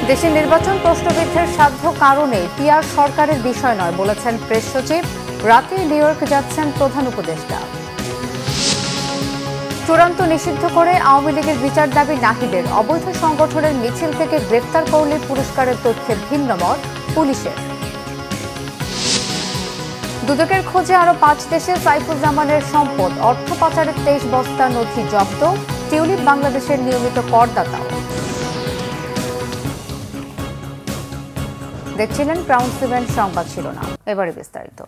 দেশে নির্বাচন প্রশ্নবিদ্ধের সাধ্য কারণে পিআর সরকারের বিষয় নয় বলেছেন প্রেস সচিব। রাতে নিউ ইয়র্ক যাচ্ছেন প্রধান উপদেষ্টা। চূড়ান্ত নিষিদ্ধ করে আওয়ামী লীগের বিচার দাবি নাহিদের। অবৈধ সংগঠনের মিছিল থেকে গ্রেপ্তার করলে পুরস্কারের তথ্যে ভিন্ন মত পুলিশের। দুদকের খোঁজে আরো 5 দেশে সাইফুজ্জামানের সম্পদ। অর্থ পাচারের 23 বস্তা নথি জব্দ। টিউলিপ বাংলাদেশের নিয়মিত করদাতাও। দেখছিলেন ক্রাউন সিমেন্ট সংবাদ শিরোনাম। এবারে বিস্তারিত।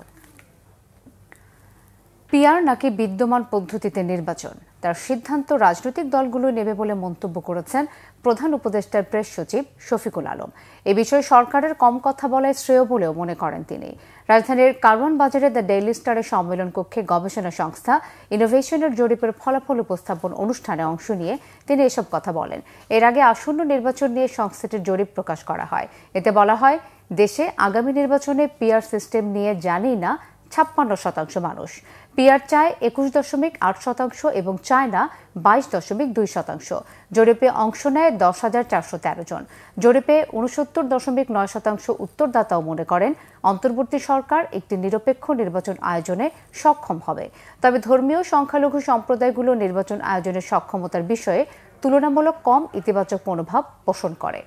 পিআর নাকি বিদ্যমান পদ্ধতিতে নির্বাচন, তার সিদ্ধান্ত রাজনৈতিক দলগুলো নেবে বলে মন্তব্য করেছেন প্রধান উপদেষ্টার প্রেস সচিব শফিকুল আলম। এ বিষয়ে সরকারের কম কথা বলায় শ্রেয় বলেও মনে করেন তিনি। রাজধানীর কারওয়ান বাজারে দ্য ডেইলি স্টারের সম্মেলন কক্ষে গবেষণা সংস্থা ইনোভেশনের জরিপের ফলাফল উপস্থাপন অনুষ্ঠানে অংশ নিয়ে তিনি এসব কথা বলেন। এর আগে আসন্ন নির্বাচন নিয়ে সংস্থাটির জরিপ প্রকাশ করা হয়। এতে বলা হয়, দেশে আগামী নির্বাচনে পিআর সিস্টেম নিয়ে জানেই না 56% মানুষ। পিআর চায় 21.8% এবং চায় না 22.2%। জরিপে অংশ নেয় 10,413 জন। জরিপে 69.9% উত্তরদাতাও মনে করেন অন্তর্বর্তী সরকার একটি নিরপেক্ষ নির্বাচন আয়োজনে সক্ষম হবে। তবে ধর্মীয় সংখ্যালঘু সম্প্রদায়গুলো নির্বাচন আয়োজনের সক্ষমতার বিষয়ে তুলনামূলক কম ইতিবাচক মনোভাব পোষণ করে।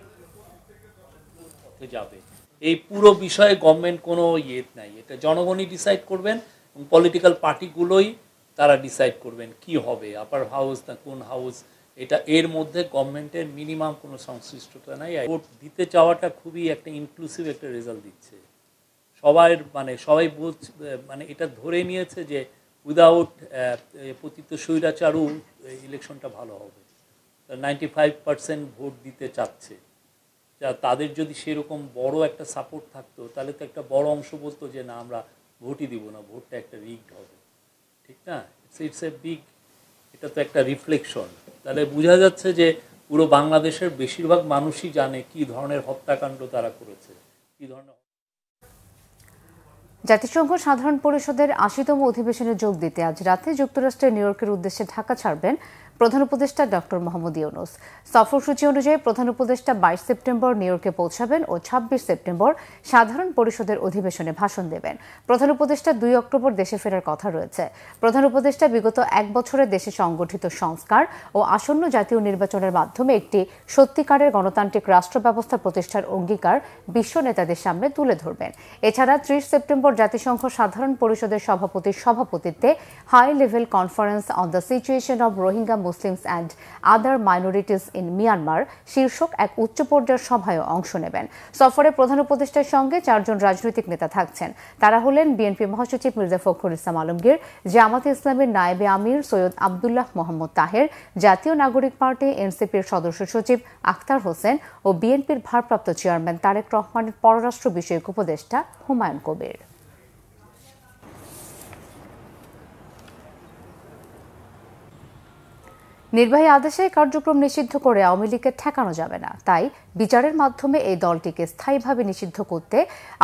এই পুরো বিষয়ে গভর্নমেন্ট কোনো নাই, এটা জনগণই ডিসাইড করবেন এবং পলিটিক্যাল পার্টিগুলোই তারা ডিসাইড করবেন কি হবে, আপার হাউস না কোন হাউস, এটা এর মধ্যে গভর্নমেন্টের মিনিমাম কোনো সংশ্লিষ্টতা নাই। ভোট দিতে চাওয়াটা খুবই একটা ইনক্লুসিভ একটা রেজাল্ট দিচ্ছে। সবাই এটা ধরে নিয়েছে যে উইদাউট পতিত স্বৈরাচারও ইলেকশনটা ভালো হবে। 95% ভোট দিতে চাচ্ছে। তাদের যদি সেরকম বড় একটা সাপোর্ট থাকতো তাহলে তো একটা বড় অংশ বলতো যে না, আমরা ভোটই দিব না, ভোটটা একটা রিগড হবে, ঠিক না? ইটস এ বিগ, এটা তো একটা রিফ্লেকশন। তাহলে বোঝা যাচ্ছে যে পুরো বাংলাদেশের বেশিরভাগ মানুষই জানে কি ধরনের হত্যাকাণ্ড তারা করেছে, কি ধরনের। জাতিসংঘ সাধারণ পরিষদের 80তম অধিবেশনে যোগ দিতে আজ রাতে যুক্তরাষ্ট্রের নিউ ইয়র্কের উদ্দেশ্যে ঢাকা ছাড়বেন প্রধান উপদেষ্টা ডক্টর মোহাম্মদ ইউনূস। সফরসূচি অনুযায়ী প্রধান উপদেষ্টা 22 সেপ্টেম্বর নিউ ইয়র্কে পৌঁছাবেন ও 26 সেপ্টেম্বর সাধারণ পরিষদের অধিবেশনে ভাষণ দেবেন। প্রধান উপদেষ্টা 2 অক্টোবর দেশে ফেরার কথা রয়েছে। প্রধান উপদেষ্টা বিগত 1 বছরে দেশে সংগঠিত সংস্কার ও আসন্ন জাতীয় নির্বাচনের মাধ্যমে একটি সত্যিকারের গণতান্ত্রিক রাষ্ট্র ব্যবস্থা প্রতিষ্ঠার অঙ্গীকার বিশ্ব নেতাদের সামনে তুলে ধরবেন। এছাড়া 30 সেপ্টেম্বর জাতিসংঘ সাধারণ পরিষদের সভাপতির সভাপতিত্বে high level conference on the situation of Rohingya Muslims and other minorities in Myanmar শীর্ষক এক উচ্চ পর্যায়ের সভায় অংশ নেবেন। সফরে প্রধান উপদেষ্টার সঙ্গে 4 জন রাজনৈতিক নেতা থাকছেন। তারা হলেন বিএনপি মহাসচিব মির্জা ফখরুল ইসলাম আলমগীর, জামাতে ইসলামের নায়েবে আমির সৈয়দ আবদুল্লাহ মোহাম্মদ তাহের, জাতীয় নাগরিক পার্টি এনসিপির সদস্য সচিব আখতার হোসেন ও বিএনপির ভারপ্রাপ্ত চেয়ারম্যান তারেক রহমানের পররাষ্ট্র বিষয়ক উপদেষ্টা হুমায়ুন কবির। নির্বাহী আদেশে কার্যক্রম নিষিদ্ধ করে আওয়ামী লীগকে ঠেকানো যাবে না, তাই বিচারের মাধ্যমে এই দলটিকে স্থায়ীভাবে নিষিদ্ধ করতে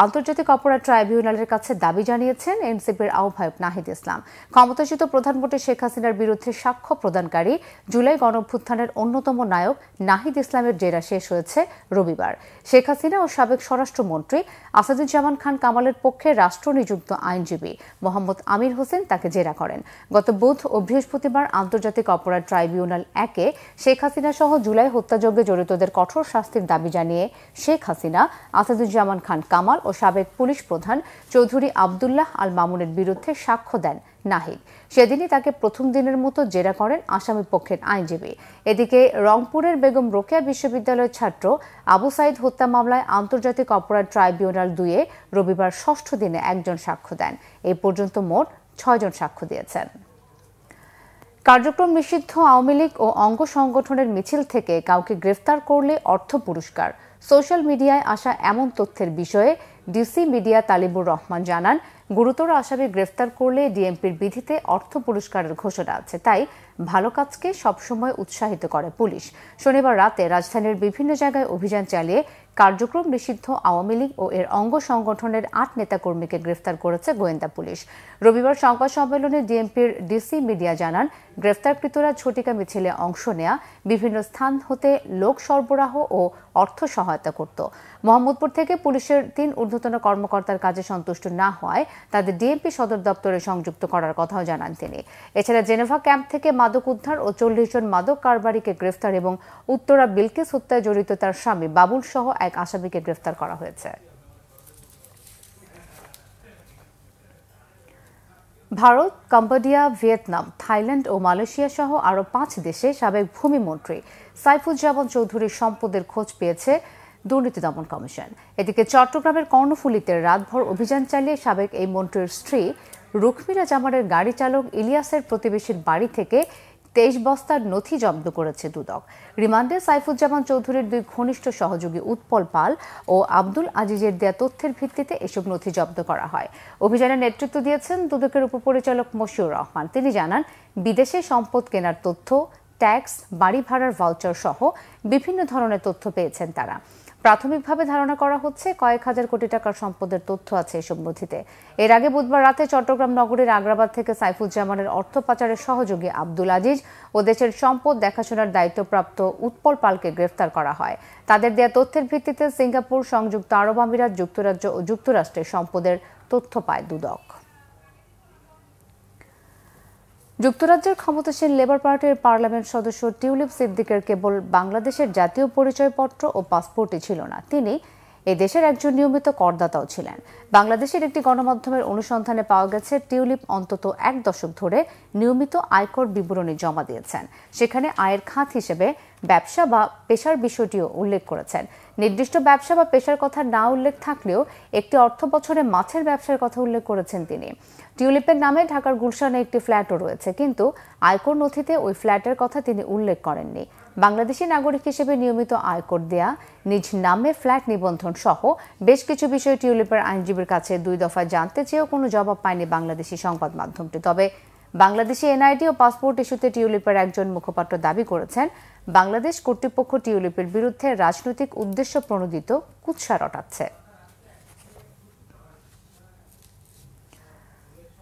আন্তর্জাতিক অপরাধ ট্রাইব্যুনালের কাছে দাবি জানিয়েছেন এনসিপির আহ্বায়ক নাহিদ ইসলাম। ক্ষমতাচ্যুত প্রধানমন্ত্রী শেখ হাসিনার বিরুদ্ধে সাক্ষ্য প্রদানকারী জুলাই গণঅভ্যুত্থানের অন্যতম নায়ক নাহিদ ইসলামের জেরা শেষ হয়েছে রবিবার। শেখ হাসিনা ও সাবেক স্বরাষ্ট্রমন্ত্রী আসাদুজ্জামান খান কামালের পক্ষে রাষ্ট্রনিযুক্ত আইনজীবী মোহাম্মদ আমির হোসেন তাকে জেরা করেন। গত বুধ ও বৃহস্পতিবার আন্তর্জাতিক অপরাধ ট্রাইব্যুনাল 1-এ শেখ হাসিনা সহ জুলাই হত্যাযজ্ঞে জড়িতদের কঠোর শাস্তির দাবি জানিয়ে শেখ হাসিনা, আসাদুজ্জামান খান কামাল ও সাবেক পুলিশ প্রধান চৌধুরী আবদুল্লাহ আল মামুনের বিরুদ্ধে সাক্ষ্য দেন নাহিদ। সেদিনই তাকে প্রথম দিনের মতো জেরা করেন আসামি পক্ষের আইনজীবী। এদিকে রংপুরের বেগম রোকেয়া বিশ্ববিদ্যালয়ের ছাত্র আবু সাইদ হত্যা মামলায় আন্তর্জাতিক অপরাধ ট্রাইব্যুনাল 2-এ রবিবার 6ষ্ঠ দিনে 1 জন সাক্ষ্য দেন। এই পর্যন্ত মোট 6 জন সাক্ষ্য দিয়েছেন। কার্যক্রম নিষিদ্ধ আওয়ামী লীগ ও অঙ্গ সংগঠনের মিছিল থেকে কাউকে গ্রেফতার করলে অর্থ পুরস্কার। সোশ্যাল মিডিয়ায় আসা এমন তথ্যের বিষয়ে ডিসি মিডিয়া তালিবুর রহমান জানান, গুরুতর আসামি গ্রেফতার করলে ডিএমপির বিধিতে অর্থ পুরস্কারের ঘোষণা আছে, তাই ভালো কাজকে সবসময় উৎসাহিত করে পুলিশ। শনিবার রাতে রাজধানীর বিভিন্ন জায়গায় অভিযান চালিয়ে কার্যক্রম নিষিদ্ধ আওয়ামী লীগ ও এর অঙ্গ সংগঠনের ৮ নেতাকর্মীকে গ্রেফতার করেছে গোয়েন্দা পুলিশ। রবিবার সংবাদ সম্মেলনে ডিএমপির ডিসি মিডিয়া জানান, গ্রেফতারকৃতরা ঝটিকা মিছিলে অংশ নেয়া, বিভিন্ন স্থান হতে লোক সরবরাহ ও অর্থ সহায়তা করত। মোহাম্মদপুর থেকে পুলিশের ৩ ঊর্ধ্বতন কর্মকর্তার কাজে সন্তুষ্ট না হওয়ায় তাদের ডিএমপি সদর দপ্তরে সংযুক্ত করার কথাও জানান তিনি। এছাড়া জেনেভা ক্যাম্প থেকে মাদক উদ্ধার ও ৪০ জন মাদক কারবারিকে গ্রেফতার এবং উত্তরা বিলকিস হত্যায় জড়িত তার স্বামী বাবুল সহ এক আসামিকে গ্রেফতার করা হয়েছে। ভারত, কম্বোডিয়া, ভিয়েতনাম, থাইল্যান্ড ও মালয়েশিয়া সহ আরও ৫ দেশে সাবেক ভূমিমন্ত্রী সাইফুজ্জামান চৌধুরীর সম্পদের খোঁজ পেয়েছে দুর্নীতি দমন কমিশন। এদিকে চট্টগ্রামের কর্ণফুলীতে রাতভর অভিযান চালিয়ে সাবেক এই মন্ত্রীর স্ত্রী রুখমিরা জামানের গাড়ি চালক ইলিয়াসের প্রতিবেশীর বাড়ি থেকে ২৩ বস্তার নথি জব্দ করেছে দুদক। রিমান্ডে সাইফুজ্জামান চৌধুরীর ২ ঘনিষ্ঠ সহযোগী উৎপল পাল ও আব্দুল আজিজের দেয়া তথ্যের ভিত্তিতে এসব নথি জব্দ করা হয়। অভিযানের নেতৃত্ব দিয়েছেন দুদকের উপপরিচালক মশিউর রহমান। তিনি জানান, বিদেশে সম্পদ কেনার তথ্য, ট্যাক্স, বাড়ি ভাড়ার ভাউচার সহ বিভিন্ন ধরনের তথ্য পেয়েছেন তারা। প্রাথমিকভাবে ধারণা করা হচ্ছে কয়েক হাজার কোটি টাকার সম্পদের তথ্য আছে এসব নথিতে। এর আগে বুধবার রাতে চট্টগ্রাম নগরীর আগ্রাবাদ থেকে সাইফুজ্জামানের অর্থ পাচারের সহযোগী আব্দুল আজিজ ও দেশের সম্পদ দেখাশোনার দায়িত্বপ্রাপ্ত উৎপল পালকে গ্রেফতার করা হয়। তাদের দেয়া তথ্যের ভিত্তিতে সিঙ্গাপুর, সংযুক্ত আরব আমিরাত, যুক্তরাজ্য ও যুক্তরাষ্ট্রের সম্পদের তথ্য পায় দুদক। যুক্তরাজ্যের ক্ষমতাসীন লেবার পার্টির পার্লামেন্ট সদস্য টিউলিপ সিদ্দিকের কেবল বাংলাদেশের জাতীয় পরিচয়পত্র ও পাসপোর্টই ছিল না, তিনি এই দেশের একজন নিয়মিত করদাতাও ছিলেন। বাংলাদেশের একটি গণমাধ্যমের অনুসন্ধানে পাওয়া গেছে, টিউলিপ অন্তত ১ দশক ধরে নিয়মিত আয়কর বিবরণী জমা দিয়েছেন। সেখানে আয়ের খাত হিসেবে ব্যবসা বা পেশার বিষয়টিও উল্লেখ করেছেন। নির্দিষ্ট ব্যবসা বা পেশার কথা না উল্লেখ থাকলেও একটি অর্থ বছরে মাছের ব্যবসার কথা উল্লেখ করেছেন তিনি। টিউলিপের নামে ঢাকার গুলশানে একটি ফ্ল্যাটও রয়েছে, কিন্তু আয়কর নথিতে ওই ফ্ল্যাটের কথা তিনি উল্লেখ করেননি। বাংলাদেশি নাগরিক হিসেবে নিয়মিত আয়কর দেয়া, নিজ নামে ফ্ল্যাট নিবন্ধন সহ বেশ কিছু বিষয় টিউলিপের আইনজীবীর কাছে ২ দফায় জানতে চেয়েও কোনো জবাব পায়নি বাংলাদেশি সংবাদ মাধ্যমটি। তবে বাংলাদেশি এনআইডি ও পাসপোর্ট ইস্যুতে টিউলিপের একজন মুখপাত্র দাবি করেছেন, বাংলাদেশ কর্তৃপক্ষ টিউলিপের বিরুদ্ধে রাজনৈতিক উদ্দেশ্য প্রণোদিত কুৎসা রটাচ্ছে।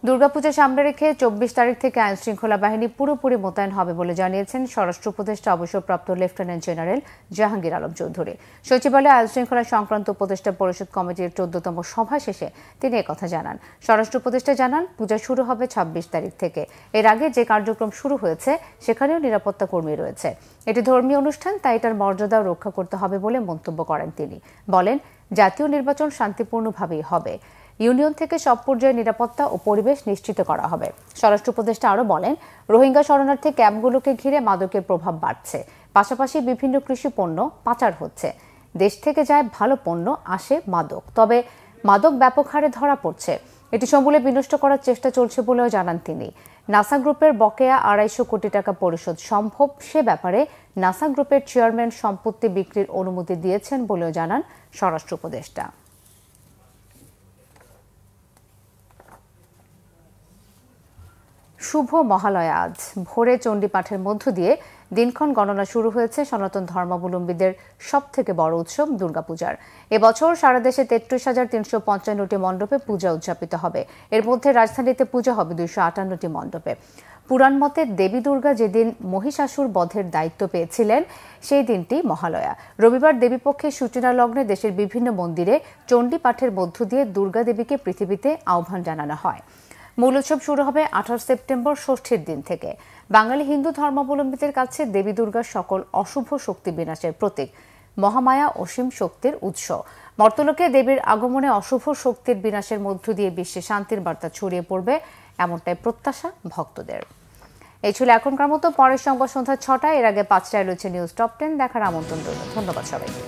দুর্গাপূজা সামনে রেখে ২৪ তারিখ থেকে আইনশৃঙ্খলা বাহিনী পুরোপুরি মোতায়েন হবে বলে জানিয়েছেন স্বরাষ্ট্র উপদেষ্টা অবসরপ্রাপ্ত লেফটেন্যান্ট জেনারেল জাহাঙ্গীর আলম চৌধুরী। সচিবালয়ে আইনশৃঙ্খলা সংক্রান্ত উপদেষ্টা পরিষদ কমিটির ১৪তম সভা শেষে তিনি একথা জানান। স্বরাষ্ট্র উপদেষ্টা জানান, পূজা শুরু হবে ২৬ তারিখ থেকে। এর আগে যে কার্যক্রম শুরু হয়েছে সেখানেও নিরাপত্তা কর্মী রয়েছে। এটি ধর্মীয় অনুষ্ঠান, তাই এটার মর্যাদাও রক্ষা করতে হবে বলে মন্তব্য করেন তিনি। বলেন, জাতীয় নির্বাচন শান্তিপূর্ণভাবেই হবে। ইউনিয়ন থেকে সব পর্যায়ে নিরাপত্তা ও পরিবেশ নিশ্চিত করা হবে। স্বরাষ্ট্র উপদেষ্টা আরও বলেন, রোহিঙ্গা শরণার্থী ক্যাম্পগুলোকে ঘিরে মাদকের প্রভাব বাড়ছে, পাশাপাশি বিভিন্ন কৃষি পণ্য পাচার হচ্ছে। দেশ থেকে যায় ভালো পণ্য, আসে মাদক। তবে মাদক ব্যাপক হারে ধরা পড়ছে, এটি সমূলে বিনষ্ট করার চেষ্টা চলছে বলেও জানান তিনি। নাসা গ্রুপের বকেয়া ২৫০ কোটি টাকা পরিশোধ সম্ভব, সে ব্যাপারে নাসা গ্রুপের চেয়ারম্যান সম্পত্তি বিক্রির অনুমতি দিয়েছেন বলেও জানান স্বরাষ্ট্র উপদেষ্টা। শুভ মহালয়া আজ ভোরে চণ্ডীপাঠের মধ্য দিয়ে দিনক্ষণ গণনা শুরু হয়েছে সনাতন ধর্মাবলম্বীদের সবথেকে বড় উৎসব দুর্গাপূজার। এবছর সারা দেশে ৩৩,৩৫৫টি মণ্ডপে পূজা উদযাপিত হবে। এর মধ্যে রাজধানীতে পূজা হবে ২৫৮টি মণ্ডপে। পুরাণ মতে দেবী দুর্গা যেদিন মহিষাসুর বধের দায়িত্ব পেয়েছিলেন সেই দিনটি মহালয়া। রবিবার দেবীপক্ষের সূচনা লগ্নে দেশের বিভিন্ন মন্দিরে চণ্ডীপাঠের মধ্য দিয়ে দুর্গা দেবীকে পৃথিবীতে আহ্বান জানানো হয়। মূল উৎসব শুরু হবে ২৮ সেপ্টেম্বর ষষ্ঠীর দিন থেকে। বাঙালি হিন্দু ধর্মাবলম্বীদের কাছে দেবী দুর্গা সকল অশুভ শক্তি বিনাশের প্রতীক, মহামায়া অসীম শক্তির উৎস। মর্তলোকে দেবীর আগমনে অশুভ শক্তির বিনাশের মধ্য দিয়ে বিশ্বে শান্তির বার্তা ছড়িয়ে পড়বে, এমনটাই প্রত্যাশা ভক্তদের। এই ছিল এখনকার মতো। পরের সংবাদ সন্ধ্যা ৬টায়। এর আগে ৫টায় রয়েছে নিউজ টপ 10 দেখার আমন্ত্রণ রইল। ধন্যবাদ সবাইকে।